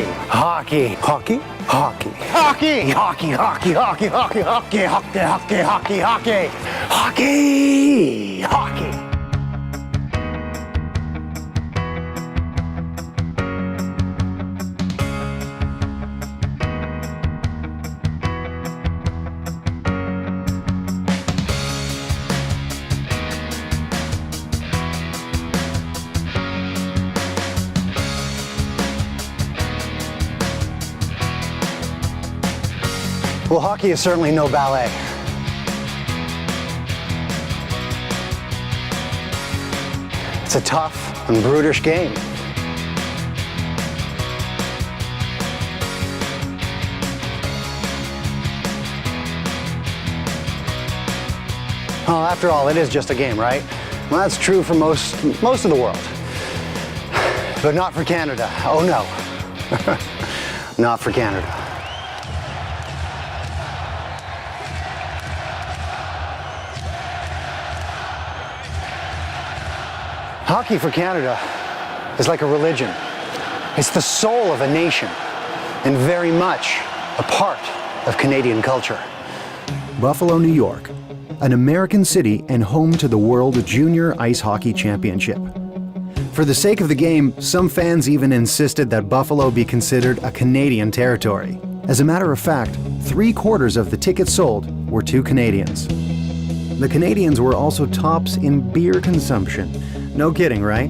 Hockey. Hockey. Hockey. Hockey. Hockey. Hockey. Hockey. Hockey. Hockey. Hockey. Hockey. Hockey. Hockey. Hockey. Hockey. Hockey. Well, hockey is certainly no ballet. It's a tough and brutish game. Well, after all, it is just a game, right? Well, that's true for most of the world. But not for Canada. Oh no. Not for Canada. Hockey for Canada is like a religion. It's the soul of a nation and very much a part of Canadian culture. Buffalo, New York, an American city and home to the World Junior Ice Hockey Championship. For the sake of the game, some fans even insisted that Buffalo be considered a Canadian territory. As a matter of fact, 3/4 of the tickets sold were to Canadians. The Canadians were also tops in beer consumption. No kidding, right?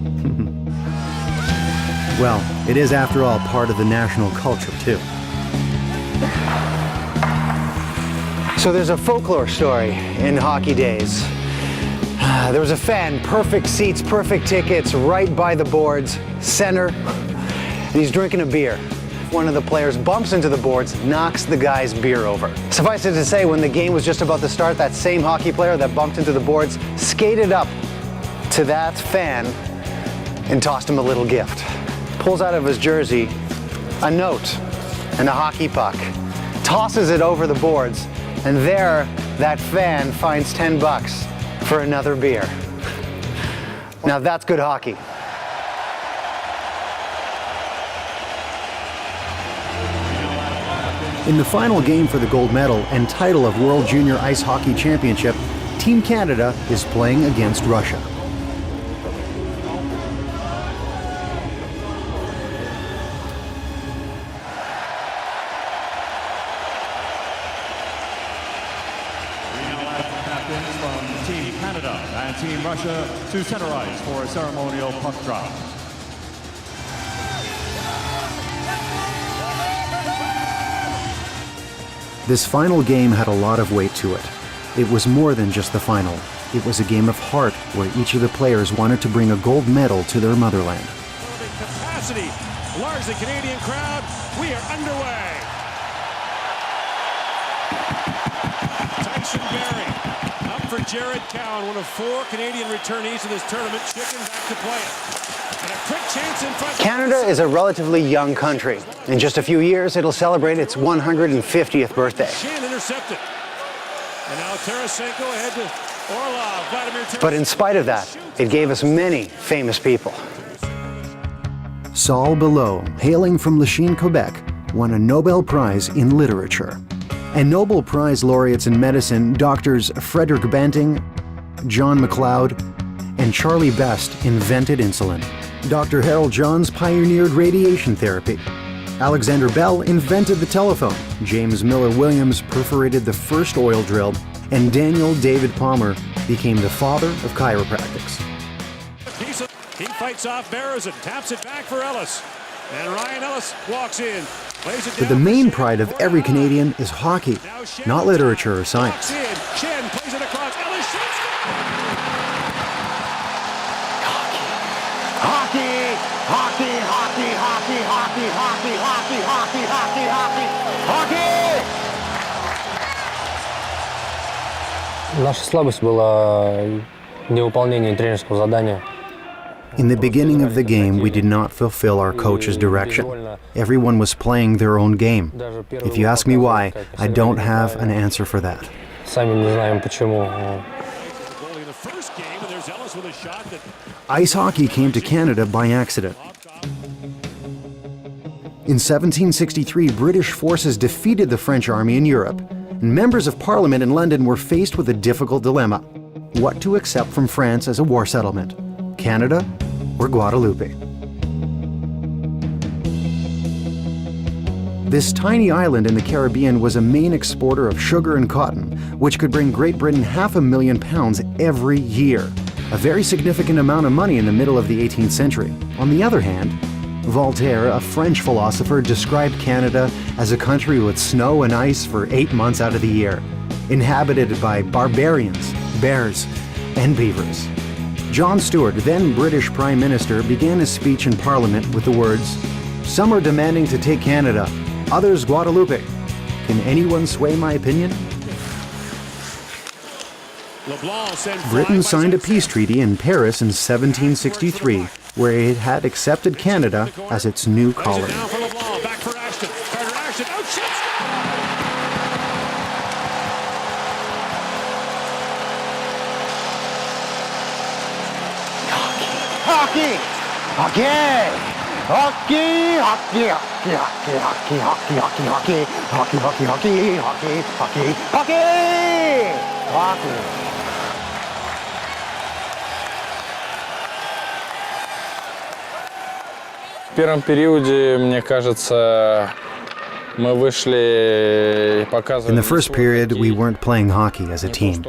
Well, it is after all part of the national culture too. So there's a folklore story in hockey days. There was a fan, perfect seats, perfect tickets, right by the boards, center, and he's drinking a beer. One of the players bumps into the boards, knocks the guy's beer over. Suffice it to say, when the game was just about to start, that same hockey player that bumped into the boards skated up to that fan and tossed him a little gift. Pulls out of his jersey a note and a hockey puck, tosses it over the boards, and there that fan finds $10 for another beer. Now that's good hockey. In the final game for the gold medal and title of World Junior Ice Hockey Championship, Team Canada is playing against Russia. From Team Canada and Team Russia to center ice for a ceremonial puck drop. This final game had a lot of weight to it. It was more than just the final. It was a game of heart where each of the players wanted to bring a gold medal to their motherland. Capacity, largely Canadian crowd, we are underway. Tyson Berry. For Jared Cowan, one of 4 Canadian returnees to this tournament, chicken back to play it. And a quick chance in front. Canada is a relatively young country. In just a few years, it'll celebrate its 150th birthday. Shan intercepted. And now Tarasenko ahead to Orlov. Vladimir Tarasenko. But in spite of that, it gave us many famous people. Saul Bellow, hailing from Lachine, Quebec, won a Nobel Prize in Literature. And Nobel Prize laureates in medicine, doctors Frederick Banting, John MacLeod, and Charlie Best invented insulin. Dr. Harold Johns pioneered radiation therapy. Alexander Bell invented the telephone. James Miller Williams perforated the first oil drill. And Daniel David Palmer became the father of chiropractics. He fights off Barrows and taps it back for Ellis. And Ryan Ellis walks in. But the main pride of every Canadian is hockey, not literature or science. Shen plays it across. Ellis shoots. Hockey! Hockey! Hockey! Hockey! Hockey! Hockey! Hockey! Hockey! Hockey! Hockey! Hockey! Наша слабость была невыполнение тренерского задания. In the beginning of the game, we did not fulfill our coach's direction. Everyone was playing their own game. If you ask me why, I don't have an answer for that. Сами не знаем почему. Ice hockey came to Canada by accident. In 1763, British forces defeated the French army in Europe, and members of Parliament in London were faced with a difficult dilemma: what to accept from France as a war settlement, Canada or Guadeloupe. This tiny island in the Caribbean was a main exporter of sugar and cotton, which could bring Great Britain £500,000 every year, a very significant amount of money in the middle of the 18th century. On the other hand, Voltaire, a French philosopher, described Canada as a country with snow and ice for 8 months out of the year, inhabited by barbarians, bears, and beavers. John Stuart, then British Prime Minister, began his speech in Parliament with the words, "Some are demanding to take Canada, others Guadeloupe. Can anyone sway my opinion?" Britain signed a peace treaty in Paris in 1763, where it had accepted Canada as its new colony. Hockey! Hockey! Hockey! Hockey! Hockey! Hockey! Hockey! Hockey! Hockey! Hockey! Hockey! Hockey! Hockey! Hockey! Hockey! Hockey! В первом периоде, мне кажется, мы вышли и показывали. In the first period, we weren't playing hockey as a team.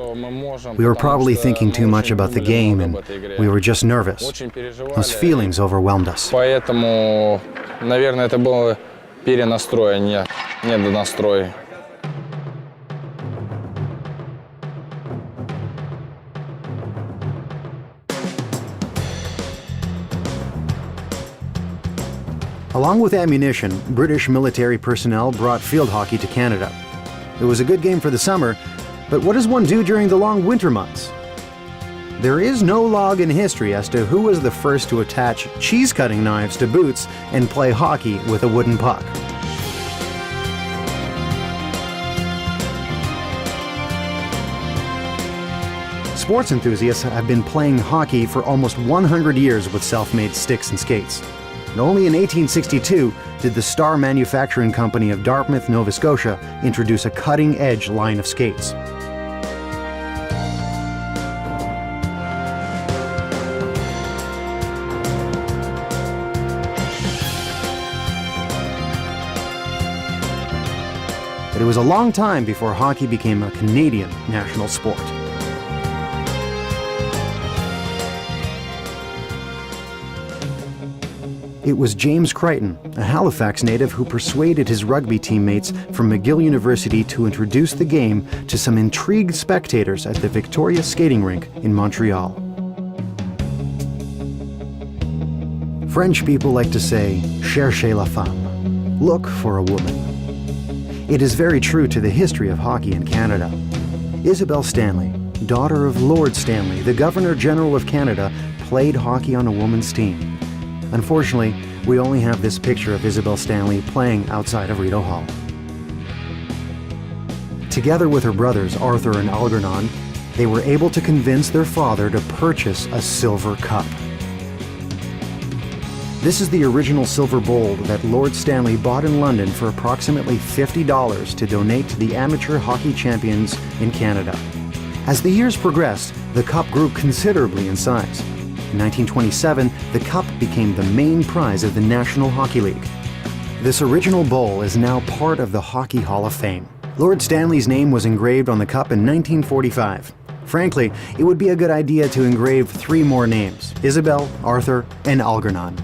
We were probably thinking too much about the game, and we were just nervous. Those feelings overwhelmed us. Поэтому, наверное, это был перенастрой, а не недонастрой. Along with ammunition, British military personnel brought field hockey to Canada. It was a good game for the summer, but what does one do during the long winter months? There is no log in history as to who was the first to attach cheese-cutting knives to boots and play hockey with a wooden puck. Sports enthusiasts have been playing hockey for almost 100 years with self-made sticks and skates. And only in 1862 did the Star Manufacturing Company of Dartmouth, Nova Scotia, introduce a cutting-edge line of skates. But it was a long time before hockey became a Canadian national sport. It was James Crichton, a Halifax native, who persuaded his rugby teammates from McGill University to introduce the game to some intrigued spectators at the Victoria skating rink in Montreal. French people like to say, cherchez la femme, look for a woman. It is very true to the history of hockey in Canada. Isabel Stanley, daughter of Lord Stanley, the Governor-General of Canada, played hockey on a woman's team. Unfortunately, we only have this picture of Isabel Stanley playing outside of Rideau Hall. Together with her brothers Arthur and Algernon, they were able to convince their father to purchase a silver cup. This is the original silver bowl that Lord Stanley bought in London for approximately $50 to donate to the amateur hockey champions in Canada. As the years progressed, the cup grew considerably in size. In 1927, the cup became the main prize of the National Hockey League. This original bowl is now part of the Hockey Hall of Fame. Lord Stanley's name was engraved on the cup in 1945. Frankly, it would be a good idea to engrave 3 more names: Isabel, Arthur, and Algernon.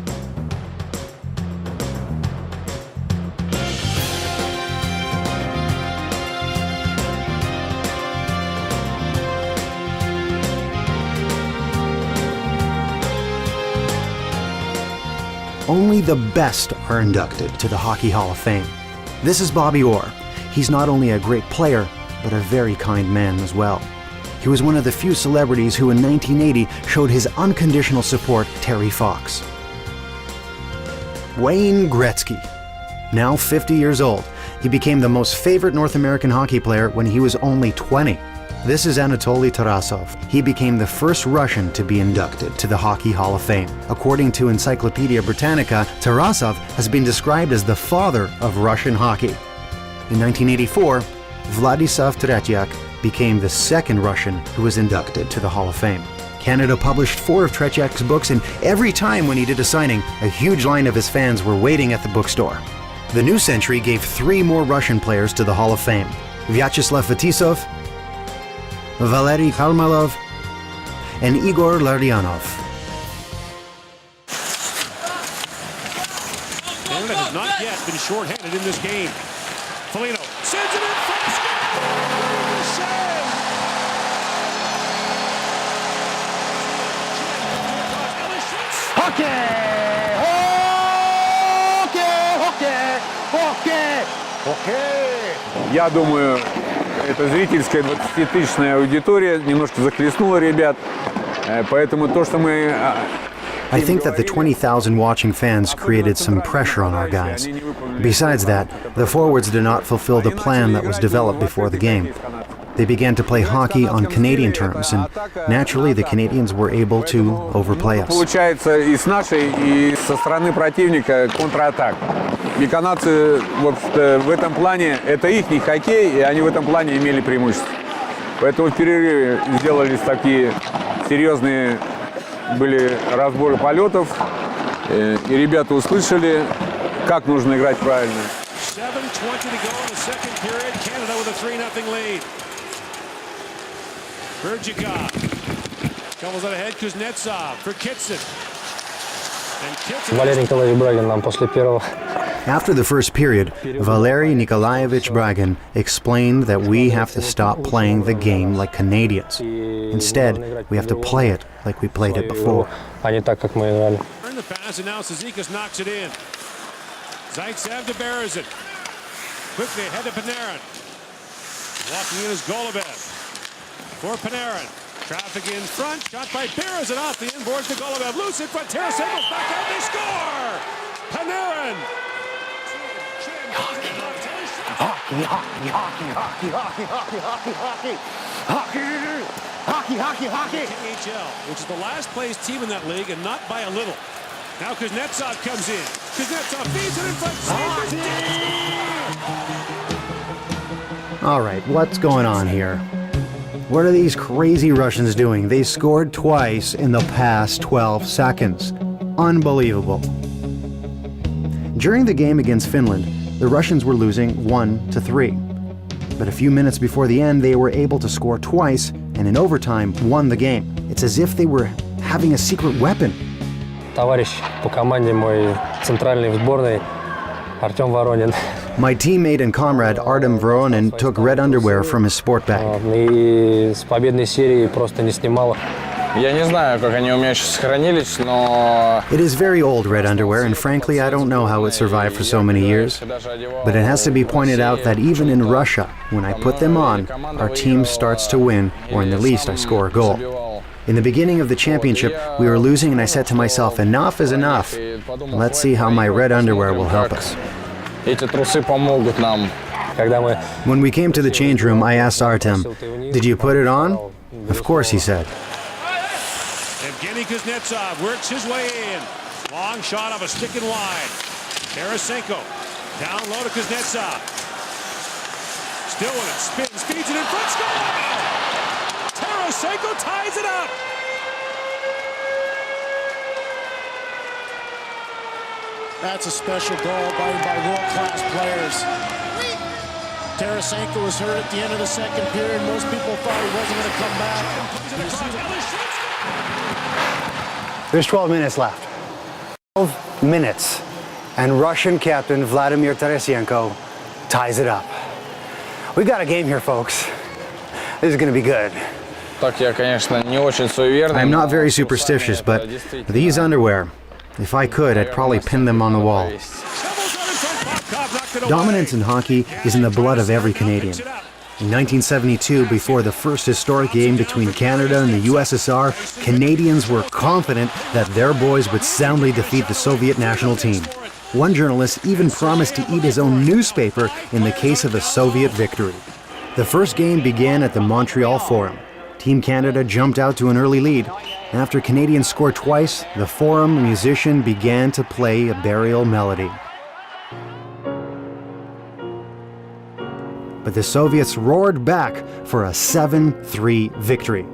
Only the best are inducted to the Hockey Hall of Fame. This is Bobby Orr. He's not only a great player, but a very kind man as well. He was one of the few celebrities who in 1980 showed his unconditional support to Terry Fox. Wayne Gretzky. Now 50 years old, he became the most favorite North American hockey player when he was only 20. This is Anatoly Tarasov. He became the first Russian to be inducted to the Hockey Hall of Fame. According to Encyclopedia Britannica, Tarasov has been described as the father of Russian hockey. In 1984, Vladislav Tretiak became the second Russian who was inducted to the Hall of Fame. Canada published 4 of Tretiak's books, and every time when he did a signing, a huge line of his fans were waiting at the bookstore. The New Century gave 3 more Russian players to the Hall of Fame: Vyacheslav Fetisov, Valery Khalmalov, and Igor Larionov. Canada has not yet been shorthanded in this game. Foligno sends it in front. Save! Hockey! Hockey! Hockey! Я думаю, эта зрительская 20-тысячная аудитория немножко захлестнула ребят, поэтому то, что мы... I think that the 20,000 watching fans created some pressure on our guys. Besides that, the forwards did not fulfill the plan that was developed before the game. They began to play hockey on Canadian terms, and naturally the Canadians were able to overplay us. Получается и с нашей, и со стороны противника контратак. И канадцы, в общем-то, в этом плане, это ихний хоккей, и они в этом плане имели преимущество. Поэтому в перерыве сделались такие серьезные были разборы полетов, и ребята услышали, как нужно играть правильно. 7:20 to go in the second period. Canada with a 3-0 lead. Bergikov comes out ahead. Kuznetsov for Kitson. And Kitson. Валерий Николаевич Брагин нам после первого. After the first period, Valery Nikolaevich Bragin explained that we have to stop playing the game like Canadians. Instead, we have to play it like we played it before. А не так, как мы играли. Turn the pass, and now Cizikas knocks it in. Zaitsev to Berezin. Quickly ahead to Panarin. Walking in is Golubev. For Panarin. Traffic in front. Shot by Berezin off the inboards to Golubev. Loose in front. Tarasenko's back out. They score! Panarin! Hockey, hockey, hockey, hockey, hockey, hockey, hockey, hockey, hockey, hockey, hockey. KHL, which is the last place team in that league, and not by a little. Now Kuznetsov comes in. Kuznetsov feeds it in front. All right, what's going on here? What are these crazy Russians doing? They scored twice in the past 12 seconds. Unbelievable. During the game against Finland, the Russians were losing 1-3. But a few minutes before the end, they were able to score twice, and in overtime, won the game. It's as if they were having a secret weapon. Товарищ по команде мой центральный в сборной Артем Воронин. My teammate and comrade Artem Voronin took red underwear from his sport bag. И с победной серии просто не снимал. Я не знаю, как они у меня сейчас сохранились, но... It is very old red underwear, and frankly, I don't know how it survived for so many years. But it has to be pointed out that even in Russia, when I put them on, our team starts to win, or in the least, I score a goal. In the beginning of the championship, we were losing, and I said to myself, enough is enough. Let's see how my red underwear will help us. Эти трусы помогут нам. When we came to the change room, I asked Artem, "Did you put it on?" Of course, he said. Evgeny Kuznetsov works his way in. Long shot of a stick and wide. Tarasenko down low to Kuznetsov. Still with it. Spins, feeds it in front. Score! Tarasenko ties it up. That's a special goal by world-class players. Tarasenko was hurt at the end of the second period. Most people thought he wasn't going to come back. There's 12 minutes left. 12 minutes. And Russian captain Vladimir Tarasenko ties it up. We got a game here, folks. This is going to be good. Так я, конечно, не очень суеверный. I'm not very superstitious, but these underwear, if I could, I'd probably pin them on the wall. Dominance in hockey is in the blood of every Canadian. In 1972, before the first historic game between Canada and the USSR, Canadians were confident that their boys would soundly defeat the Soviet national team. One journalist even promised to eat his own newspaper in the case of a Soviet victory. The first game began at the Montreal Forum. Team Canada jumped out to an early lead. After Canadians scored twice, the Forum musician began to play a burial melody. But the Soviets roared back for a 7-3 victory.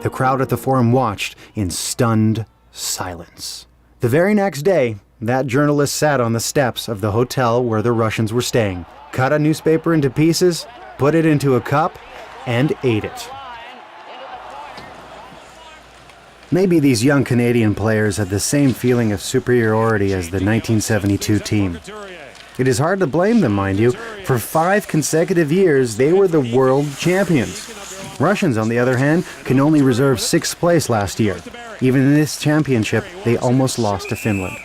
The crowd at the Forum watched in stunned silence. The very next day, that journalist sat on the steps of the hotel where the Russians were staying, cut a newspaper into pieces, put it into a cup, and ate it. Maybe these young Canadian players had the same feeling of superiority as the 1972 team. It is hard to blame them, mind you. For 5 consecutive years, they were the world champions. Russians, on the other hand, can only reserve 6th place last year. Even in this championship, they almost lost to Finland.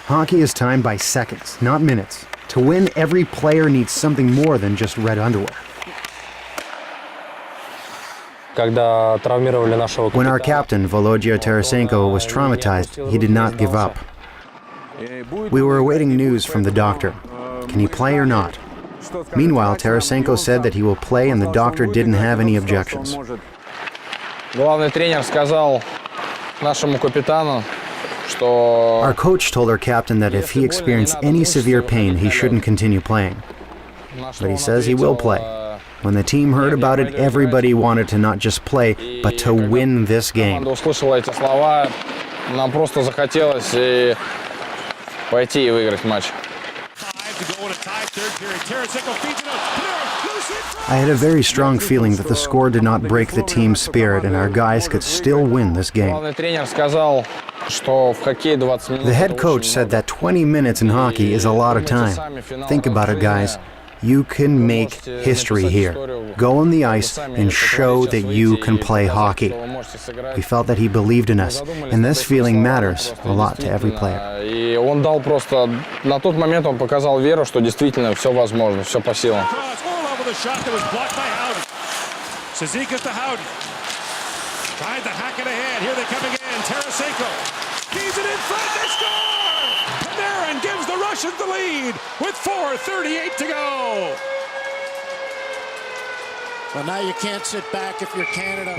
Hockey is timed by seconds, not minutes. To win, every player needs something more than just red underwear. When our captain, Volodya Tarasenko, was traumatized, he did not give up. We were awaiting news from the doctor. Can he play or not? Meanwhile, Tarasenko said that he will play and the doctor didn't have any objections. Our coach told our captain that if he experienced any severe pain, he shouldn't continue playing. But he says he will play. When the team heard about it, everybody wanted to not just play, but to win this game. I had a very strong feeling that the score did not break the team's spirit and our guys could still win this game. The head coach said that 20 minutes in hockey is a lot of time. Think about it, guys. You can make history here. Go on the ice and show that you can play hockey. We felt that he believed in us, and this feeling matters a lot to every player. Tried to hack it ahead. Here they come again. Tarasenko keys it in front. They score! Panarin gives the Russians the lead with 4:38 to go. Well, now you can't sit back if you're Canada.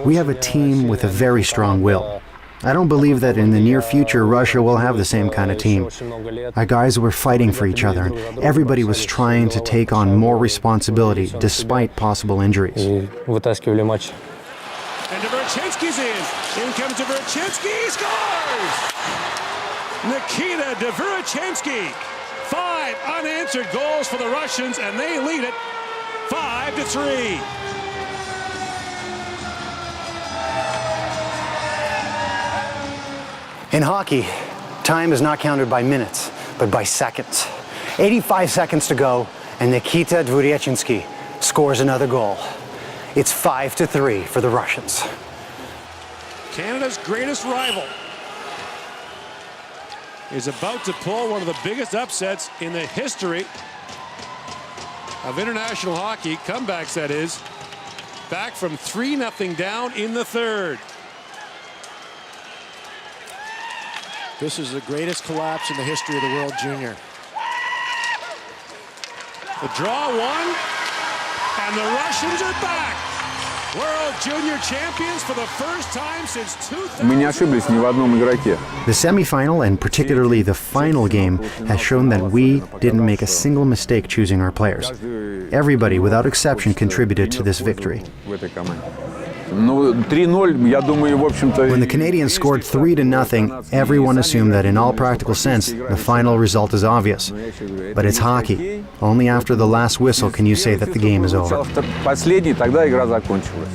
We have a team with a very strong will. I don't believe that in the near future Russia will have the same kind of team. Our guys were fighting for each other, and everybody was trying to take on more responsibility despite possible injuries. And Dvorchansky's in. In comes Dvorchansky. He scores! Nikita Dvorchansky. 5 unanswered goals for the Russians, and they lead it 5-3. In hockey, time is not counted by minutes, but by seconds. 85 seconds to go, and Nikita Dvorchansky scores another goal. It's 5-3 for the Russians. Canada's greatest rival is about to pull one of the biggest upsets in the history of international hockey, comebacks that is, back from 3-0 down in the third. This is the greatest collapse in the history of the World Junior. The draw won, and the Russians are back. World Junior champions for the first time since 2000. Мы не ошиблись ни в одном игроке. The semifinal, and particularly the final game, has shown that we didn't make a single mistake choosing our players. Everybody, without exception, contributed to this victory. Ну, 3-0, я думаю, в общем-то... When the Canadians scored 3-0, everyone assumed that in all practical sense, the final result is obvious. But it's hockey. Only after the last whistle can you say that the game is over. Последний, тогда игра закончилась.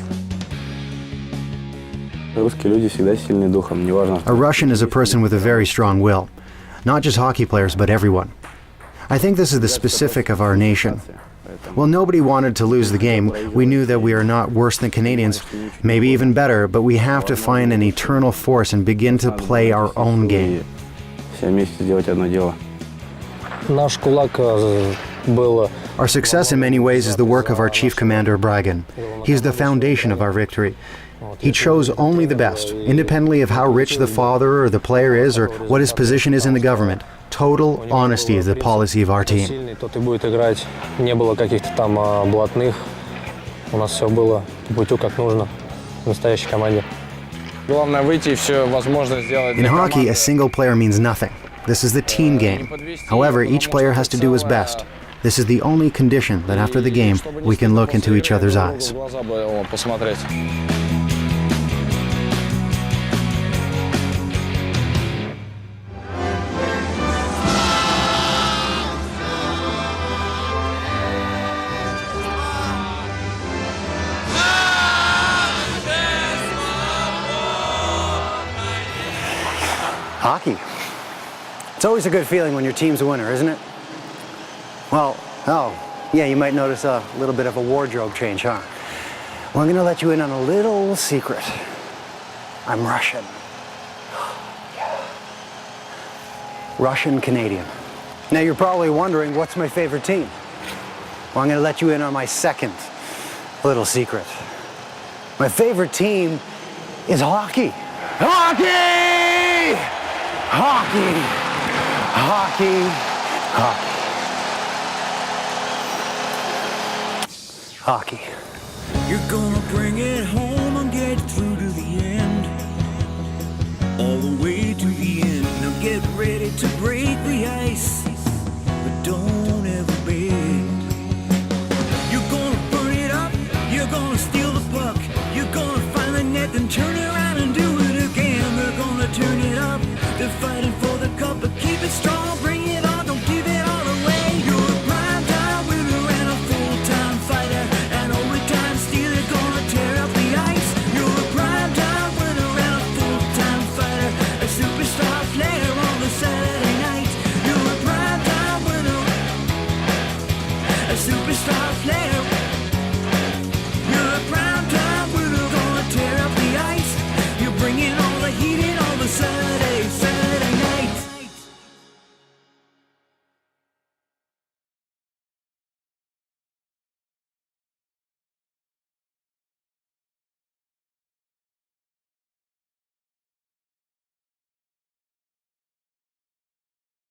A Russian is a person with a very strong will. Not just hockey players, but everyone. I think this is the specific of our nation. Well, nobody wanted to lose the game. We knew that we are not worse than Canadians, maybe even better, but we have to find an eternal force and begin to play our own game. Our success in many ways is the work of our chief commander, Bragan. He is the foundation of our victory. He chose only the best, independently of how rich the father or the player is or what his position is in the government. Total honesty is the policy of our team. Сильный, тот и будет играть. Не было каких-то там блатных. У нас все было по путю, как нужно. В настоящей команде. Главное выйти и все возможно сделать In для hockey, команды. a single player means nothing. This is the team game. However, each player has to do his best. This is the only condition that after the game, we can look into each other's eyes. В глаза бы посмотреть. Hockey. It's always a good feeling when your team's a winner, isn't it? Well, oh, yeah, you might notice a little bit of a wardrobe change, huh? Well, I'm gonna let you in on a little secret. I'm Russian. Yeah. Russian Canadian. Now you're probably wondering, what's my favorite team? Well, I'm gonna let you in on my second little secret. My favorite team is hockey. Hockey! Hockey! Hockey! Hockey! Hockey. You're gonna bring it home and get through to the end. All the way to the end. Now get ready to break the ice, but don't ever bend. You're gonna burn it up, you're gonna steal the puck, you're gonna find the net and turn around and do it again. They're gonna turn it up to fight